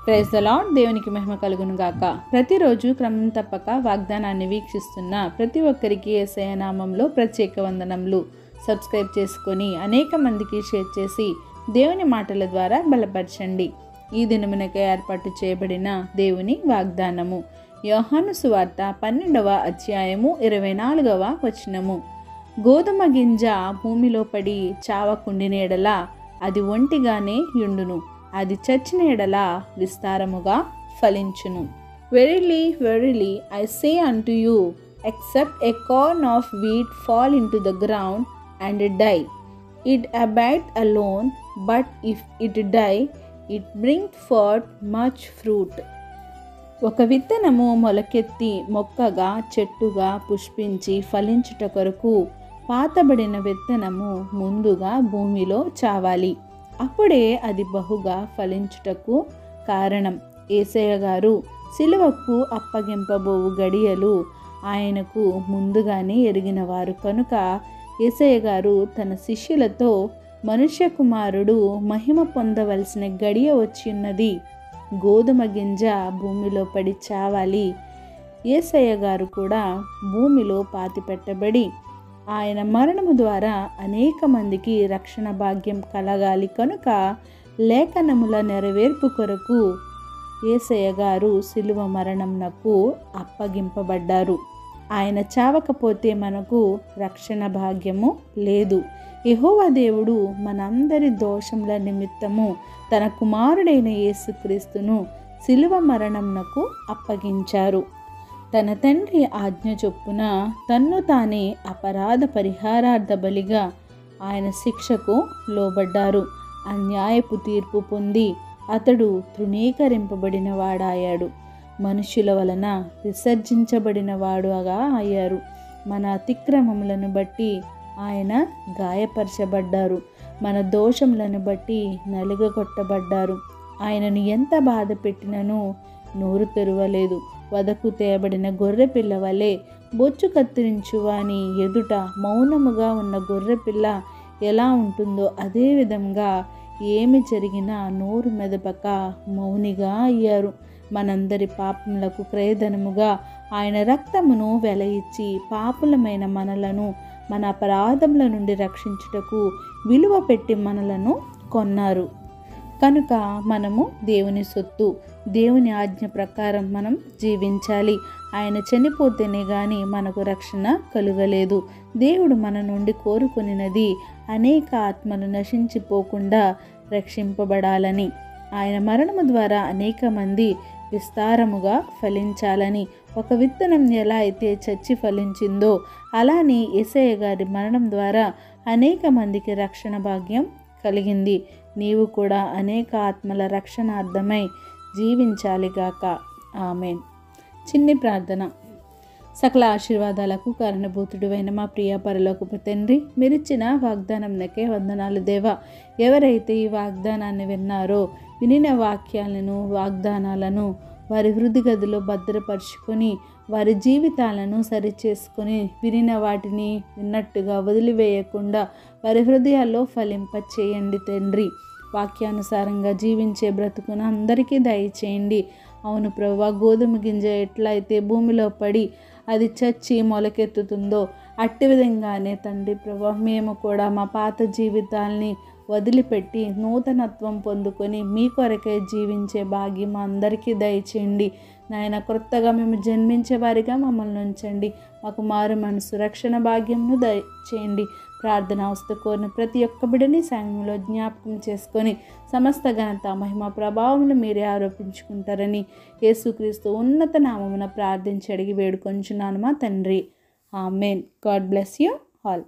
Praise the lord. దేవునికి మహిమ కలుగును గాక. ప్రతిరోజు క్రమం తప్పక వాగ్దానాన్ని వీక్షిస్తున్న ప్రతి ఒక్కరికి యేసయ్య నామంలో ప్రత్యేక వందనములు. సబ్స్క్రైబ్ చేసుకొని అనేక మందికి షేర్ చేసి దేవుని మాటల ద్వారా బలపరచండి. ఈ దినమునకే ఏర్పాటు చేయబడిన దేవుని వాగ్దానము యోహాను సువార్త 12వ అధ్యాయము 24వ వచనము. గోధుమ గింజ భూమిలో పడి చావకుండిన ఎడల అది ఒంటిగానే యుండును, అది చచ్చిన ఎడల విస్తారముగా ఫలించును. Verily verily I say unto you, except a corn of wheat fall into the ground and die, it abideth alone, but if it die, it bringeth forth much fruit. ఒక విత్తనము మొలకెత్తి మొక్కగా చెట్టుగా పుష్పించి ఫలించుట కొరకు పాతబడిన విత్తనము ముందుగా భూమిలో చావాలి. అప్పుడే అది బహుగా ఫలించుటకు కారణం. యేసయ్య గారు సిలువకు అప్పగింపబోవు గడియలు ఆయనకు ముందుగానే ఎరిగినవారు కనుక యేసయ్య గారు తన శిష్యులతో మనుష్య కుమారుడు మహిమ పొందవలసిన గడియ వచ్చిన్నది, గోధుమ గింజ భూమిలో పడి చావాలి. యేసయ్య గారు కూడా భూమిలో పాతిపెట్టబడి ఆయన మరణము ద్వారా అనేక మందికి రక్షణ భాగ్యం కలగాలి కనుక లేఖనముల నెరవేర్పు కొరకు యేసయ్య గారు సిలువ మరణంనకు అప్పగింపబడ్డారు. ఆయన చావకపోతే మనకు రక్షణ భాగ్యము లేదు. యెహోవా దేవుడు మనందరి దోషముల నిమిత్తము తన కుమారుడైన యేసుక్రీస్తును సిలువ మరణంనకు అప్పగించారు. తన తండ్రి ఆజ్ఞ చొప్పున తన్ను తానే అపరాధ పరిహారార్థ బలిగా ఆయన శిక్షకు లోబడ్డారు. అన్యాయపు తీర్పు పొంది అతడు తృణీకరింపబడిన వాడాయాడు. మనుషుల వలన విసర్జించబడిన వాడుగా అయ్యారు. మన అతిక్రమములను బట్టి ఆయన గాయపరచబడ్డారు, మన దోషములను బట్టి నలుగగొట్టబడ్డారు. ఆయనను ఎంత బాధ పెట్టినను నోరు తెరవలేదు. వదకు తేబడిన గొర్రె పిల్ల వలె బొచ్చు కత్తిరించువాని ఎదుట మౌనముగా ఉన్న గొర్రె పిల్ల ఎలా ఉంటుందో అదే విధంగా ఏమి జరిగినా నోరు మెదపక మౌనిగా అయ్యారు. మనందరి పాపములకు క్రయధనముగా ఆయన రక్తమును వెల ఇచ్చి పాపులమైన మనలను మన అపరాధముల నుండి రక్షించుటకు విలువ పెట్టి మనలను కొన్నారు. కనుక మనము దేవుని సొత్తు. దేవుని ఆజ్ఞ ప్రకారం మనం జీవించాలి. ఆయన చనిపోతేనే కానీ మనకు రక్షణ కలుగలేదు. దేవుడు మన నుండి కోరుకునినది అనేక ఆత్మలు నశించిపోకుండా రక్షింపబడాలని, ఆయన మరణము ద్వారా అనేక మంది విస్తారముగా ఫలించాలని. ఒక విత్తనం ఎలా అయితే చచ్చి ఫలించిందో అలానే యేసయ్య గారి మరణం ద్వారా అనేక మందికి రక్షణ భాగ్యం కలిగింది. నీవు కూడా అనేక ఆత్మల రక్షణార్థమై జీవించాలిగాక. ఆమెన్. చిన్ని ప్రార్థన. సకల ఆశీర్వాదాలకు కారణభూతుడువైన మా ప్రియ పరలోకపు తండ్రి, మీరిచ్చిన వాగ్దానంకే వందనాలు దేవా. ఎవరైతే ఈ వాగ్దానాన్ని విన్నారో వినిన వాక్యాలను వాగ్దానాలను వారి హృదయ గదిలో భద్రపరుచుకొని వారి జీవితాలను సరిచేసుకొని వినిన వాటిని విన్నట్టుగా వదిలివేయకుండా వారి హృదయాల్లో ఫలింపచేయండి తండ్రి. వాక్యానుసారంగా జీవించే బ్రతుకును అందరికీ దయచేయండి. అవును ప్రభువా, గోధుమ గింజ ఎట్లయితే భూమిలో పడి అది చచ్చి మొలకెత్తుతుందో అట్టి విధంగానే తండ్రి ప్రభువా, మేము కూడా మా పాత జీవితాల్ని వదిలిపెట్టి నూతనత్వం పొందుకొని మీ కొరకే జీవించే భాగ్యం అందరికీ దయచేయండి నాయన. కొత్తగా మేము జన్మించే వారిగా మమ్మల్ని ఉంచండి. మాకు మారు మనసు రక్షణ భాగ్యంను దయచేయండి. ప్రార్థన అవస్థ కోరిన ప్రతి ఒక్క బిడ్డని సమయంలో జ్ఞాపకం చేసుకొని సమస్త ఘనత మహిమ ప్రభావమును మీరే ఆరోపించుకుంటారని యేసుక్రీస్తు ఉన్నత నామమున ప్రార్థించి అడిగి వేడుకొంచున్నాను మా తండ్రి. Amen. God bless you all.